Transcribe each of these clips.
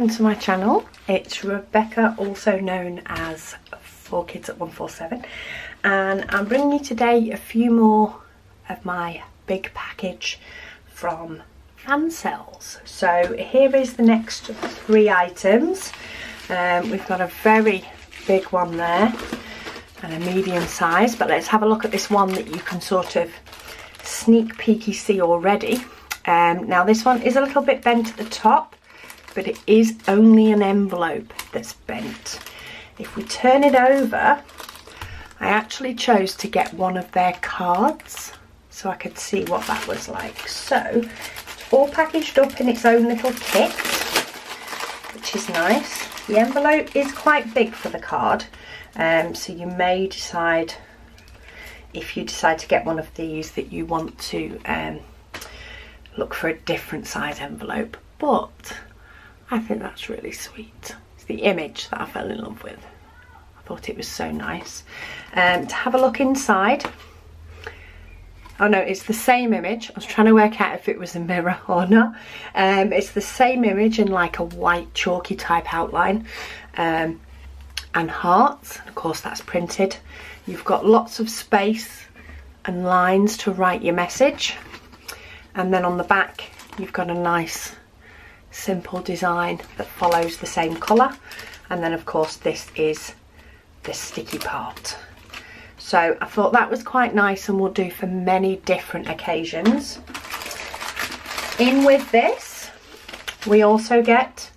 welcome to my channel. It's Rebecca, also known as 4Kids at 147, and I'm bringing you today a few more of my big package from Fansells. So here is the next 3 items. We've got a very big one there and a medium size, but let's have a look at this one that you can sort of sneak peeky see already. Now this one is a little bit bent at the top, but it is only an envelope that's bent. If we turn it over, I actually chose to get one of their cards so I could see what that was like. So it's all packaged up in its own little kit, which is nice. The envelope is quite big for the card, so you may decide, if you decide to get one of these, that you want to look for a different size envelope, but I think that's really sweet. It's the image that I fell in love with. I thought it was so nice. To have a look inside, oh no, it's the same image. I was trying to work out if it was a mirror or not. It's the same image in like a white chalky type outline, and hearts, and of course that's printed. You've got lots of space and lines to write your message, and then on the back you've got a nice simple design that follows the same colour, and then of course this is the sticky part. So I thought that was quite nice and will do for many different occasions. In with this we also get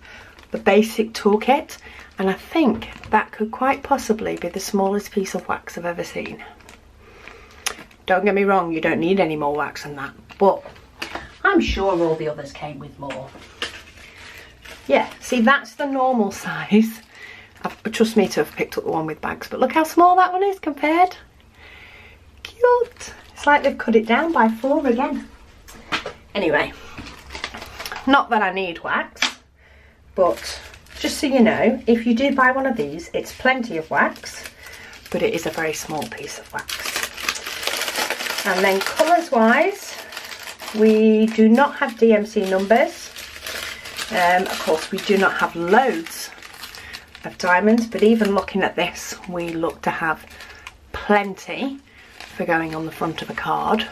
the basic toolkit, and I think that could quite possibly be the smallest piece of wax I've ever seen. Don't get me wrong, you don't need any more wax than that, but I'm sure all the others came with more. Yeah, see, that's the normal size. Trust me to have picked up the one with bags, but look how small that one is compared. Cute. It's like they've cut it down by 4 again. Anyway, not that I need wax, but just so you know, if you do buy one of these, it's plenty of wax, but it is a very small piece of wax. And then colours wise, we do not have DMC numbers. Of course, we do not have loads of diamonds, but even looking at this, we look to have plenty for going on the front of a card.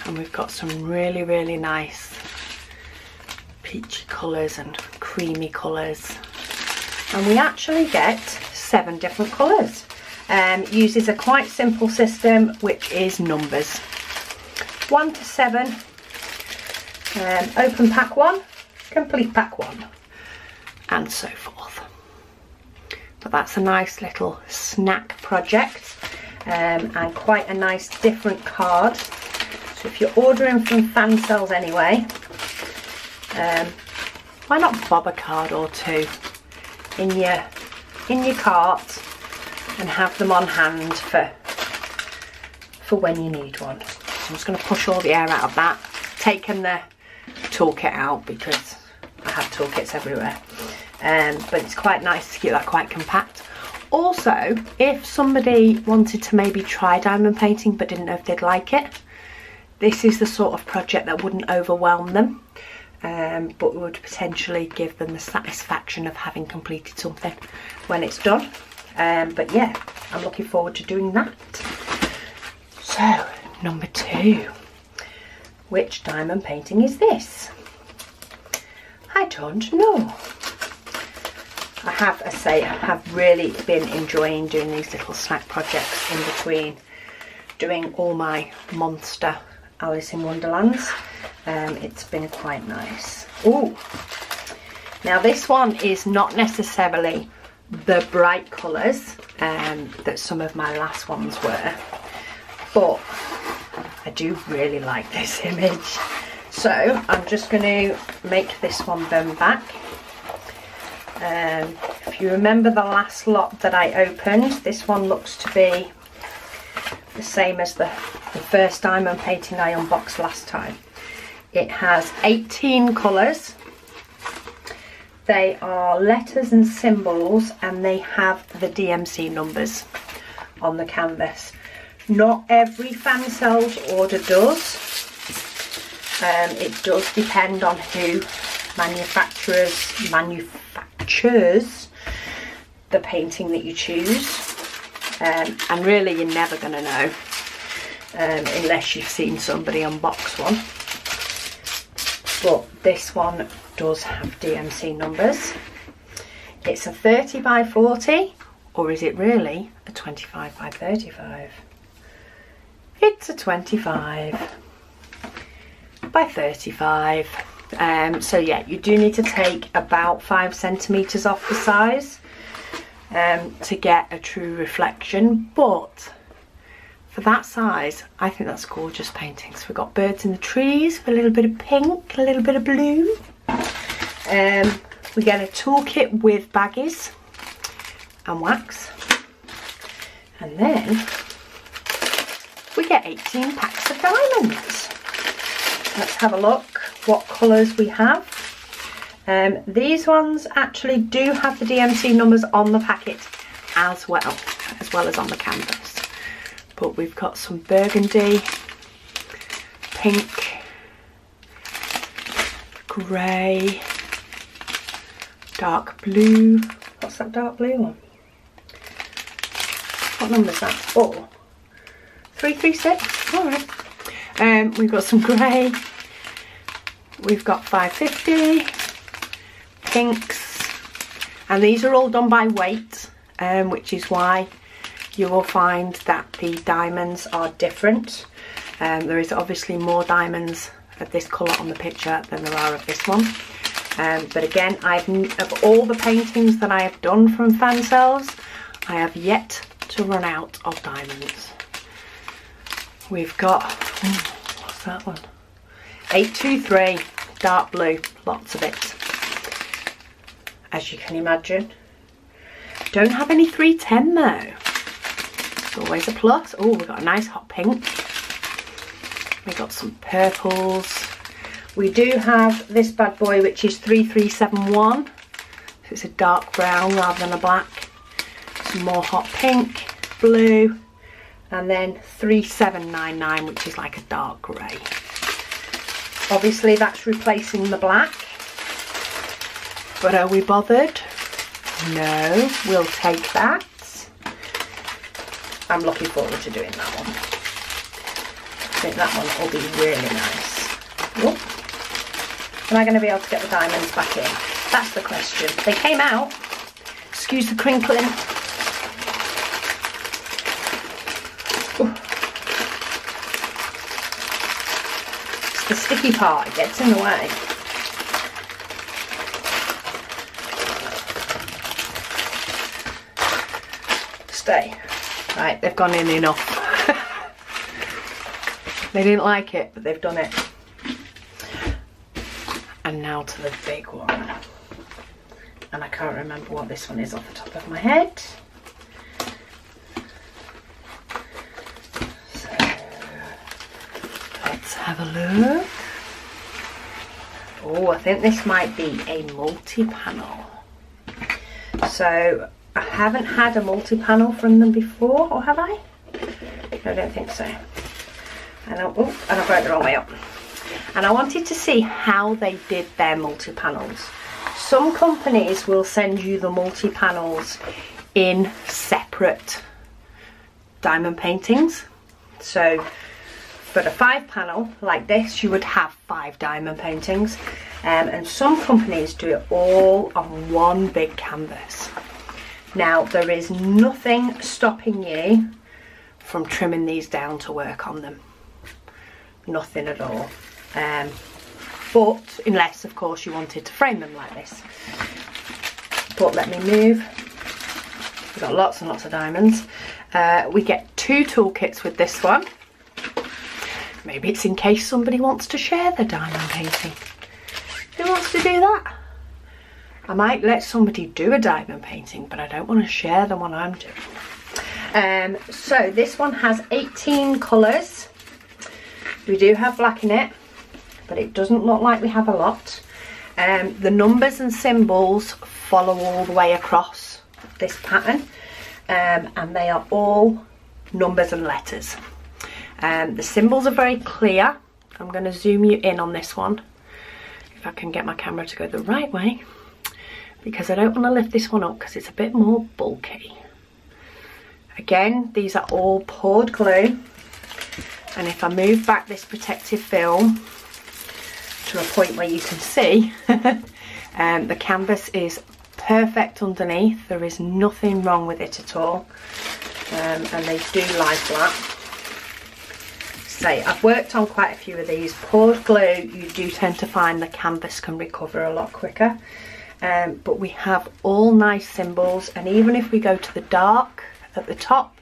And we've got some really, really nice peachy colours and creamy colours. And we actually get 7 different colours. Uses a quite simple system, which is numbers. 1 to 7, open pack 1, complete pack 1, and so forth. But that's a nice little snack project, and quite a nice different card. So if you're ordering from Fansells anyway, why not bob a card or 2 in your cart and have them on hand for when you need one. I'm just going to push all the air out of that. Taken the toolkit out because I have toolkits everywhere, but it's quite nice to keep that quite compact. Also, if somebody wanted to maybe try diamond painting but didn't know if they'd like it, this is the sort of project that wouldn't overwhelm them, but would potentially give them the satisfaction of having completed something when it's done. But yeah, I'm looking forward to doing that. So number 2, which diamond painting is this? I don't know. I have to say, I have really been enjoying doing these little snack projects in between doing all my monster Alice in Wonderlands. It's been quite nice. Oh, now this one is not necessarily the bright colours that some of my last ones were, but I do really like this image. So I'm just going to make this one bend back. If you remember the last lot that I opened, this one looks to be the same as the first diamond painting I unboxed last time. It has 18 colours. They are letters and symbols, and they have the DMC numbers on the canvas. Not every Fansells order does. It does depend on who manufactures the painting that you choose. And really you're never going to know unless you've seen somebody unbox one. But this one does have DMC numbers. It's a 30 by 40, or is it really a 25 by 35? It's a 25 by 35. So yeah, you do need to take about 5 centimetres off the size to get a true reflection, but for that size I think that's gorgeous painting. So we've got birds in the trees with a little bit of pink, a little bit of blue. We get a toolkit with baggies and wax, and then we get 18 packs of diamonds. Let's have a look what colours we have. These ones actually do have the DMC numbers on the packet as well as on the canvas. But we've got some burgundy, pink, grey, dark blue. What's that dark blue one? What number is that? 4. 336. All right. We've got some grey. We've got 550, pinks, and these are all done by weight, which is why you will find that the diamonds are different. There is obviously more diamonds of this colour on the picture than there are of this one. But again, of all the paintings that I have done from Fansells, I have yet to run out of diamonds. We've got, what's that one? 823, dark blue, lots of it, as you can imagine. Don't have any 310 though. It's always a plus. Oh, we've got a nice hot pink. We've got some purples. We do have this bad boy, which is 3371. So it's a dark brown rather than a black. Some more hot pink, blue, and then 3799, which is like a dark grey. Obviously that's replacing the black, but are we bothered? No, we'll take that. I'm looking forward to doing that one. I think that one will be really nice. Whoop. Am I going to be able to get the diamonds back in? That's the question. They came out. Excuse the crinkling. Ooh. The sticky part, it gets in the way. Stay. Right, they've gone in enough. They didn't like it, but they've done it. And now to the big one. And I can't remember what this one is off the top of my head. Have a look. Oh, I think this might be a multi-panel. So I haven't had a multi-panel from them before, or have I? I don't think so. And I got it the wrong way up. And I wanted to see how they did their multi-panels. Some companies will send you the multi-panels in separate diamond paintings. So for a 5-panel like this, you would have 5 diamond paintings, and some companies do it all on one big canvas. Now there is nothing stopping you from trimming these down to work on them, nothing at all, but unless of course you wanted to frame them like this. But let me move. We've got lots and lots of diamonds. We get 2 toolkits with this one. Maybe it's in case somebody wants to share the diamond painting. Who wants to do that? I might let somebody do a diamond painting, but I don't want to share the one I'm doing. So this one has 18 colours. We do have black in it, but it doesn't look like we have a lot. The numbers and symbols follow all the way across this pattern, and they are all numbers and letters. The symbols are very clear. I'm going to zoom you in on this one. if I can get my camera to go the right way, because I don't want to lift this one up because it's a bit more bulky. Again, these are all poured glue, and if I move back this protective film to a point where you can see, the canvas is perfect underneath. There is nothing wrong with it at all, and they do lie flat. So I've worked on quite a few of these. Poured glue, you do tend to find the canvas can recover a lot quicker, but we have all nice symbols, and even if we go to the dark at the top,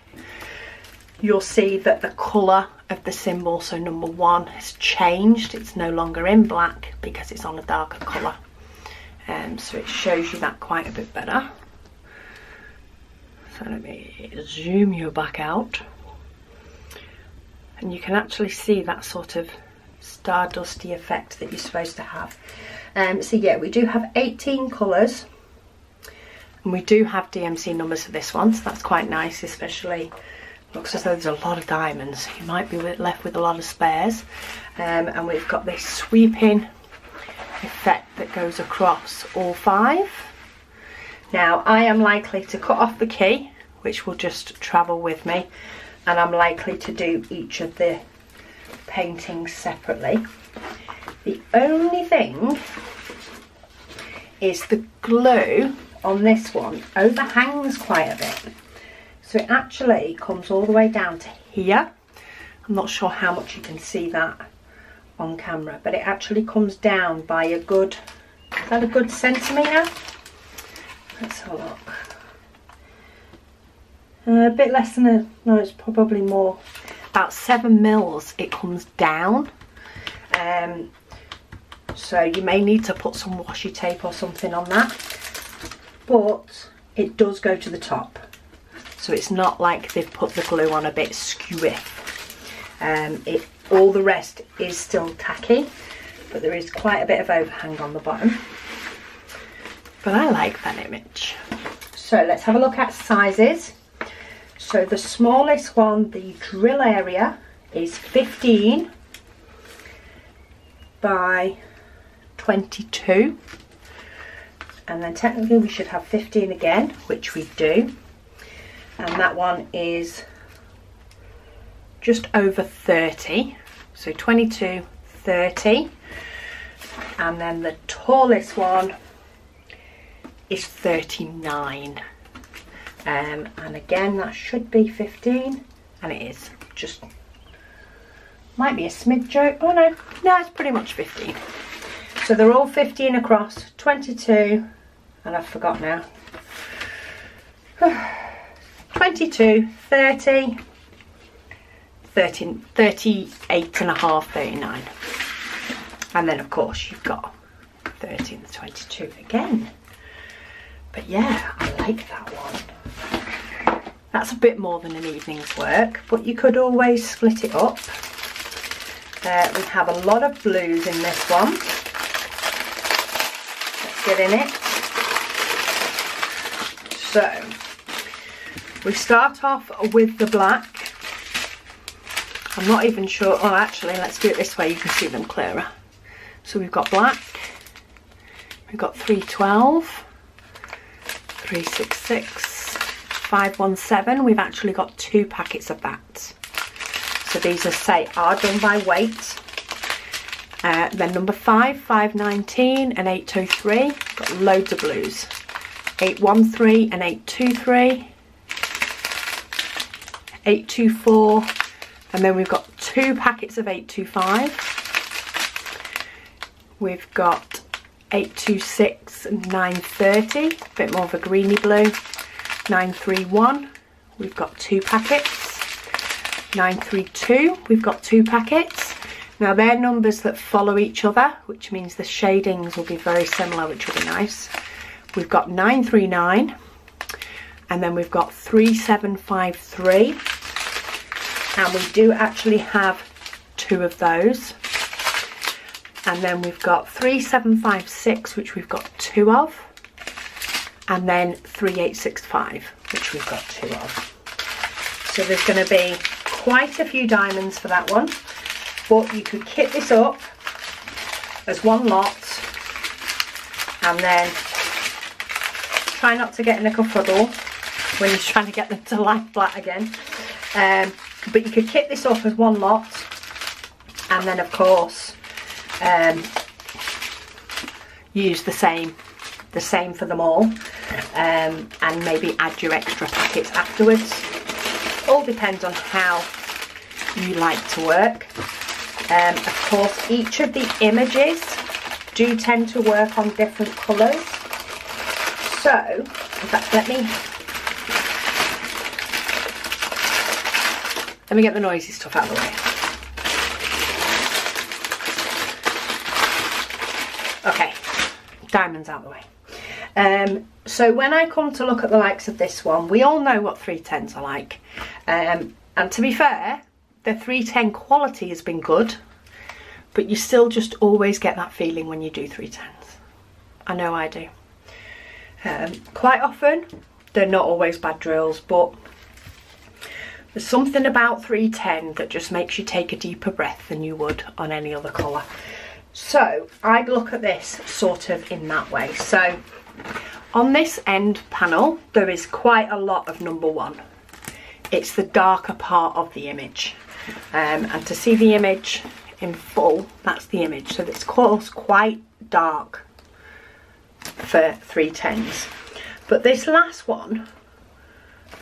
you'll see that the colour of the symbol, so number 1, has changed. It's no longer in black because it's on a darker colour, so it shows you that quite a bit better. So let me zoom you back out, and you can actually see that sort of stardusty effect that you're supposed to have. So yeah, we do have 18 colours, and we do have DMC numbers for this one, so that's quite nice. Especially looks as though there's a lot of diamonds, you might be left with a lot of spares. And we've got this sweeping effect that goes across all 5. Now I am likely to cut off the key, which will just travel with me, and I'm likely to do each of the paintings separately. The only thing is the glue on this one overhangs quite a bit, so it actually comes all the way down to here. I'm not sure how much you can see that on camera, but it actually comes down by a good, is that a good centimetre? Let's have a look. A bit less than a, no, it's probably more, about 7 mils it comes down. So you may need to put some washi tape or something on that, but it does go to the top, so it's not like they've put the glue on a bit skewy. All the rest is still tacky, but there is quite a bit of overhang on the bottom. But I like that image. So let's have a look at sizes. So the smallest one, the drill area, is 15 by 22, and then technically we should have 15 again, which we do, and that one is just over 30, so 22, 30, and then the tallest one is 39, and again that should be 15, and it is just, might be a smidge, oh no, it's pretty much 15. So they're all 15 across, 22, and I've forgot now, 22, 30, 38 and a half, 39, and then of course you've got 30 and 22 again. But yeah, I like that one. That's a bit more than an evening's work, but you could always split it up. We have a lot of blues in this one. Let's get in it. So we start off with the black. I'm not even sure, oh actually let's do it this way, you can see them clearer. So we've got black, we've got 312, 366, 517, we've actually got 2 packets of that. So these are done by weight. Then number 5, 519 and 803, got loads of blues. 813 and 823, 824, and then we've got 2 packets of 825. We've got 826 and 930, a bit more of a greeny blue. 931, we've got 2 packets. 932, we've got 2 packets. Now they're numbers that follow each other, which means the shadings will be very similar, which will be nice. We've got 939, and then we've got 3753, and we do actually have 2 of those. And then we've got 3756, which we've got 2 of, and then 3865, which we've got 2 of. So there's going to be quite a few diamonds for that one, but you could kit this up as one lot and then try not to get in a kerfuddle when you're trying to get them to lie flat again. But you could kit this up as one lot, and then of course use the same for them all, and maybe add your extra packets afterwards. All depends on how you like to work. Of course, each of the images do tend to work on different colours. So, in fact, let me get the noisy stuff out of the way. Okay, diamonds out of the way. So when I come to look at the likes of this one, we all know what 310s are like. And to be fair, the 310 quality has been good, but you still just always get that feeling when you do 310s. I know I do. Quite often, they're not always bad drills, but there's something about 310 that just makes you take a deeper breath than you would on any other colour. So I'd look at this sort of in that way. So on this end panel, there is quite a lot of number 1. It's the darker part of the image. And to see the image in full, that's the image. So it's quite dark for 310s. But this last one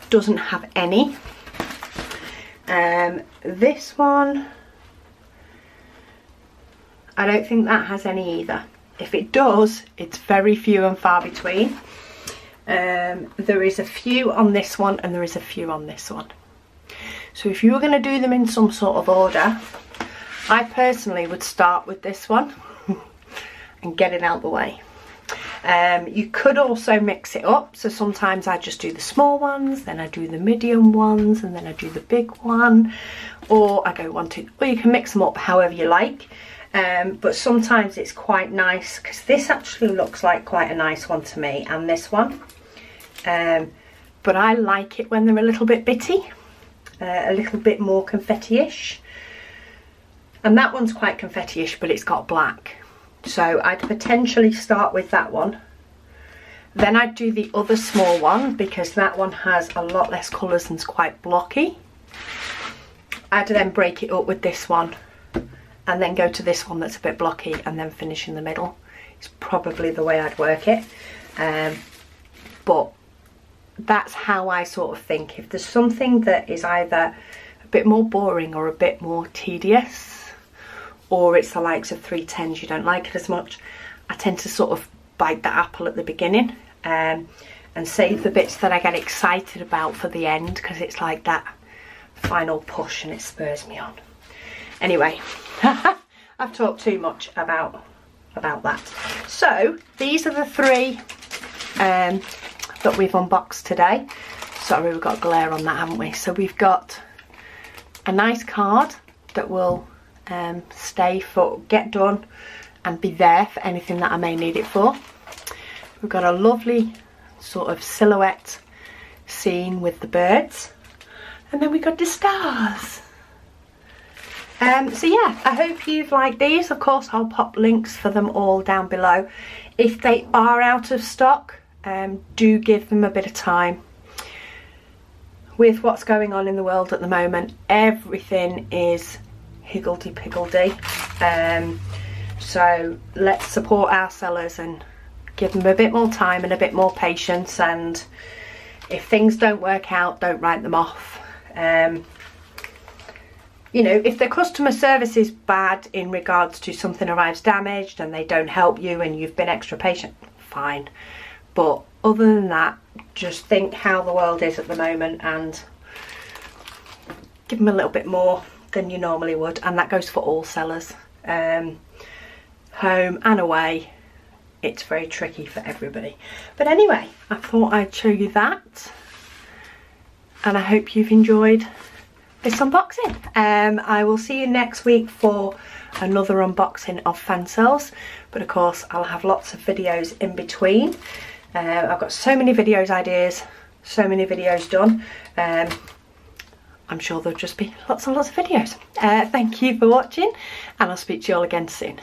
doesn't have any. This one, I don't think that has any either. If it does, it's very few and far between. There is a few on this one, and there is a few on this one. So if you were going to do them in some sort of order, I personally would start with this one and get it out of the way. You could also mix it up, so sometimes I just do the small ones, then I do the medium ones, and then I do the big one, or I go 1, 2, or you can mix them up however you like. But sometimes it's quite nice, because this actually looks like quite a nice one to me, and this one. But I like it when they're a little bit bitty, a little bit more confetti-ish. And that one's quite confetti-ish, but it's got black. So I'd potentially start with that one. Then I'd do the other small one, because that one has a lot less colours and is quite blocky. I'd then break it up with this one, and then go to this one that's a bit blocky, and then finish in the middle. It's probably the way I'd work it. But that's how I sort of think. If there's something that is either a bit more boring or a bit more tedious, or it's the likes of 310s, you don't like it as much, I tend to sort of bite the apple at the beginning, and save the bits that I get excited about for the end, because it's like that final push and it spurs me on. Anyway, I've talked too much about that. So these are the 3 that we've unboxed today. Sorry, we've got glare on that, haven't we? So we've got a nice card that will get done and be there for anything that I may need it for. We've got a lovely sort of silhouette scene with the birds, and then we got the stars. So yeah, I hope you've liked these. Of course, I'll pop links for them all down below. If they are out of stock, do give them a bit of time. With what's going on in the world at the moment, everything is higgledy-piggledy. So let's support our sellers and give them a bit more time and a bit more patience, and if things don't work out, don't write them off. You know, if the customer service is bad in regards to something arrives damaged and they don't help you and you've been extra patient, fine. But other than that, just think how the world is at the moment and give them a little bit more than you normally would, and that goes for all sellers. Home and away, it's very tricky for everybody. But anyway, I thought I'd show you that, and I hope you've enjoyed this unboxing. I will see you next week for another unboxing of Fansells, but of course I'll have lots of videos in between. I've got so many videos ideas, so many videos done. I'm sure there'll just be lots and lots of videos. Thank you for watching, and I'll speak to you all again soon.